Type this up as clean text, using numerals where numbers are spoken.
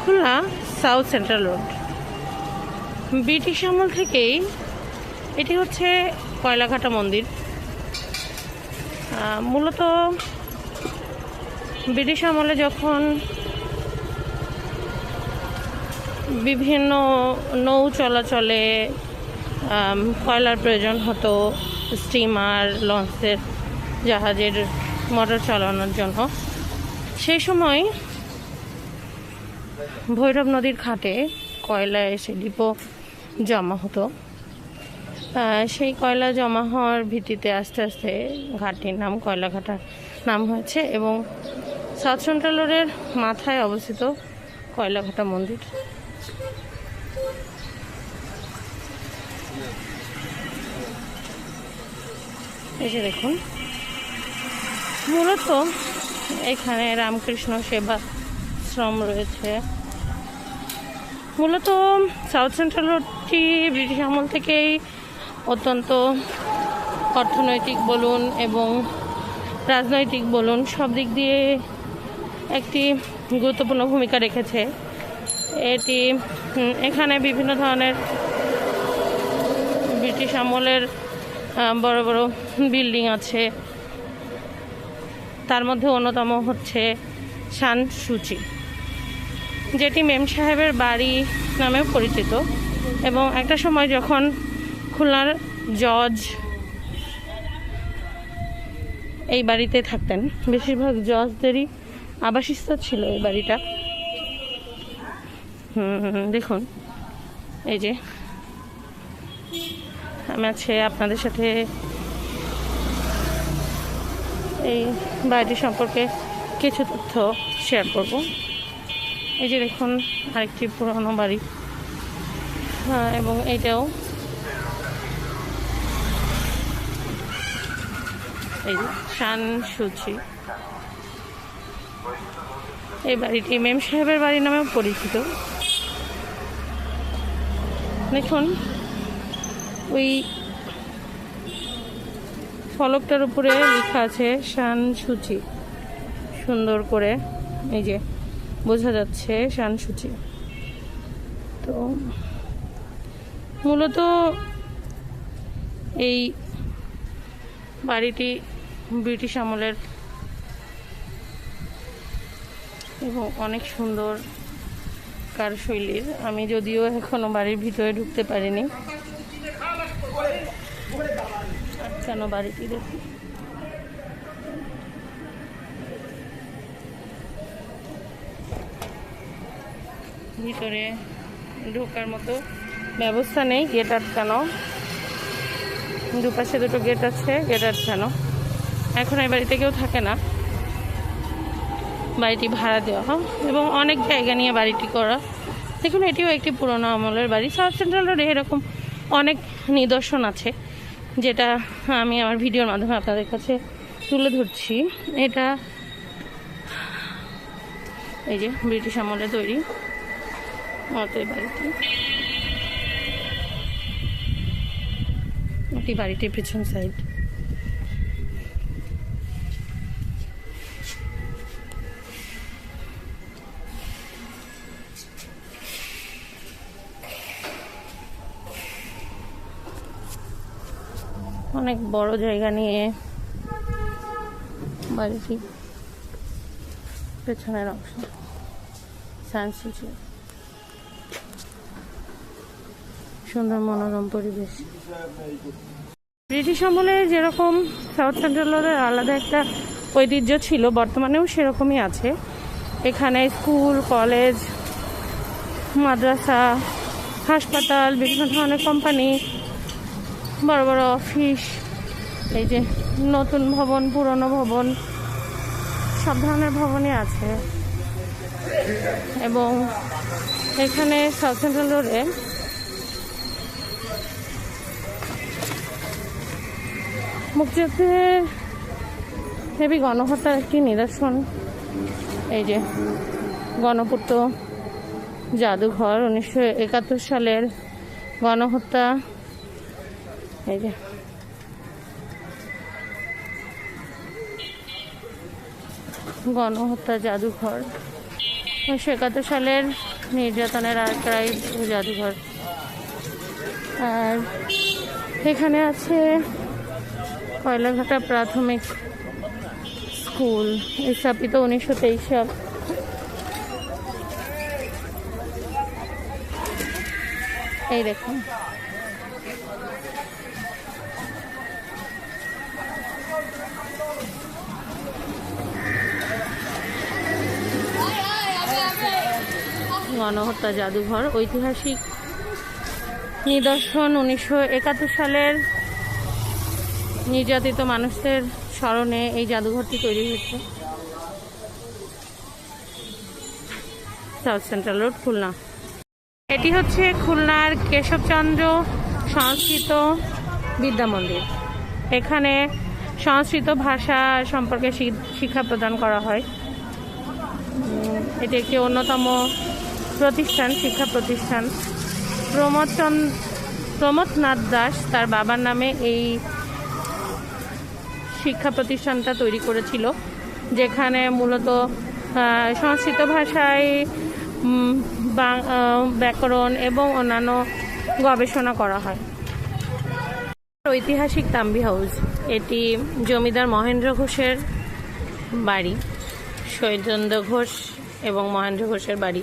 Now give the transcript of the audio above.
Khulna south central road. British আমল থেকেই এটি হচ্ছে কয়লাঘাটা মন্দির। মূলত ব্রিটিশ আমলে যখন বিভিন্ন নৌ চলাচলে কয়লার প্রয়োজন হতো, স্টিমার, লঞ্চের, জাহাজের মোটর চালানোর জন্য, সেই সময় ভৈরব নদীর ঘাটে কয়লা এসে ডিপো জমা হতো। সেই কয়লা জমা হওয়ার ভিত্তিতে আস্তে আস্তে ঘাটটির নাম কয়লাঘাটা নাম হয়েছে এবং সাউথ সেন্ট্রাল রোডের মাথায় অবস্থিত কয়লাঘাটা মন্দির। এই যে দেখুন, মূলত এখানে রামকৃষ্ণ সেবাশ্রম রয়েছে। মূলত সাউথ সেন্ট্রাল রোডটি ব্রিটিশ আমল থেকেই অত্যন্ত অর্থনৈতিক বলুন এবং রাজনৈতিক বলুন সব দিক দিয়ে একটি গুরুত্বপূর্ণ ভূমিকা রেখেছে। এখানে বিভিন্ন ধরনের ব্রিটিশ আমলের বড় বড় বিল্ডিং আছে। তার মধ্যে অন্যতম হচ্ছে শান সূচি, যেটি মেম সাহেবের বাড়ি নামেও পরিচিত এবং একটা সময় যখন খুলনার জজ এই বাড়িতে থাকতেন, বেশিরভাগ জজদেরই আবাসস্থল ছিল এই বাড়িটা। দেখুন, এই যে আমি আছে আপনাদের সাথে এই বাড়িটি সম্পর্কে কিছু তথ্য শেয়ার করব। এই যে দেখুন, আরেকটি পুরনো বাড়ি, এবং এইটাও এই যে শান সূচি। এই বাড়িটি মেম সাহেবের বাড়ি নামেও পরিচিত। দেখুন, ওই ফলকটার উপরে লেখা আছে শান সূচি, সুন্দর করে এই যে বোঝা যাচ্ছে শান সূচি। তো মূলত এই বাড়িটি ব্রিটিশ আমলের এবং অনেক সুন্দর কারুশৈলীর। আমি যদিও এখনো বাড়ির ভিতরে ঢুকতে পারিনি, কেন বাড়িটি দেখি। ভিতরে ঢোকার মতো ব্যবস্থা নেই, গেট আটকানো, দুপাশে দুটো গেট আছে, গেট আটকানো। এখন এই বাড়িতে কেউ থাকে না, বাড়িটি ভাড়া দেওয়া হয় এবং অনেক জায়গা নিয়ে বাড়িটি করা। দেখুন, এটিও একটি পুরোনো আমলের বাড়ি। সাউথ সেন্ট্রাল রোডে এরকম অনেক নিদর্শন আছে, যেটা আমি আমার ভিডিওর মাধ্যমে আপনাদের কাছে তুলে ধরছি। এটা এই যে ব্রিটিশ আমলে তৈরি মতো এই বাড়িটি। এটি বাড়িটির পেছন সাইড। অনেক বড় জায়গা নিয়ে বাড়িটি, পেছনের অংশ সায়েন্স সিটি, সুন্দর মনোরম পরিবেশ। ব্রিটিশ আমলে যেরকম সাউথ সেন্ট্রাল রোডের আলাদা একটা ঐতিহ্য ছিল, বর্তমানেও সেরকমই আছে। এখানে স্কুল, কলেজ, মাদ্রাসা, হাসপাতাল, বিভিন্ন ধরনের কোম্পানি, বড় বড় অফিস, এই যে নতুন ভবন, পুরনো ভবন, সব ধরনের ভবনই আছে। এবং এখানে সাউথ সেন্ট্রাল রোডে মুক্তিযুদ্ধের হেবি গণহত্যার একটি নিদর্শন। এই যে গণপূর্ত জাদুঘর, 1971 সালের গণহত্যা। এই যে গণহত্যা জাদুঘর। 1971 সালের নির্যাতনের আর্কাইভ জাদুঘর। আর এখানে আছে কয়লাঘাটা প্রাথমিক স্কুল, স্থাপিত 1923 সাল। এই দেখুন, গণহত্যা জাদুঘর, ঐতিহাসিক নিদর্শন। 1971 সালের নির্যাতিত মানুষদের স্মরণে এই জাদুঘরটি তৈরি হয়েছে। South central road, Khulna. এটি হচ্ছে খুলনার কেশবচন্দ্র সংস্কৃত বিদ্যা মন্দির। এখানে সংস্কৃত ভাষা সম্পর্কে শিক্ষা প্রদান করা হয়। এটি একটি অন্যতম প্রতিষ্ঠান, শিক্ষা প্রতিষ্ঠান। প্রমথনাথ দাস তার বাবার নামে এই শিক্ষা প্রতিষ্ঠানটা তৈরি করেছিল, যেখানে মূলত সংস্কৃত ভাষায় ব্যাকরণ এবং অন্যান্য গবেষণা করা হয়। ঐতিহাসিক তাম্বি হাউস, এটি জমিদার মহেন্দ্র ঘোষের বাড়ি। শহীদচন্দ্র ঘোষ এবং মহেন্দ্র ঘোষের বাড়ি।